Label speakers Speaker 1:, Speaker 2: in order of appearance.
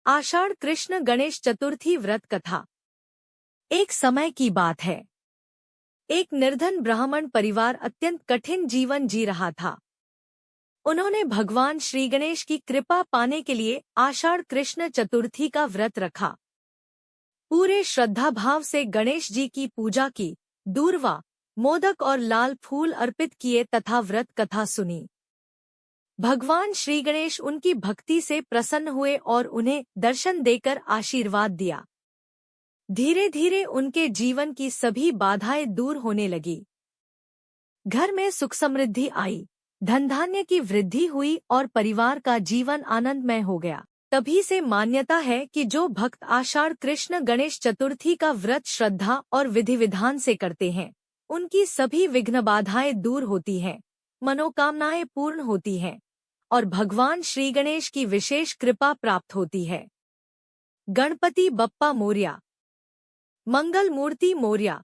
Speaker 1: आषाढ़ कृष्ण गणेश चतुर्थी व्रत कथा। एक समय की बात है। एक निर्धन ब्राह्मण परिवार अत्यंत कठिन जीवन जी रहा था। उन्होंने भगवान श्री गणेश की कृपा पाने के लिए आषाढ़ कृष्ण चतुर्थी का व्रत रखा। पूरे श्रद्धा भाव से गणेश जी की पूजा की, दूर्वा, मोदक और लाल फूल अर्पित किए तथा व्रत कथा सुनी। भगवान श्री गणेश उनकी भक्ति से प्रसन्न हुए और उन्हें दर्शन देकर आशीर्वाद दिया। धीरे धीरे उनके जीवन की सभी बाधाएं दूर होने लगी। घर में सुख समृद्धि आई, धन धान्य की वृद्धि हुई और परिवार का जीवन आनंदमय हो गया। तभी से मान्यता है कि जो भक्त आषाढ़ कृष्ण गणेश चतुर्थी का व्रत श्रद्धा और विधि विधान से करते हैं, उनकी सभी विघ्न बाधाएं दूर होती हैं, मनोकामनाएं पूर्ण होती हैं और भगवान श्री गणेश की विशेष कृपा प्राप्त होती है। गणपति बप्पा मोरया। मंगल मूर्ति मोरया।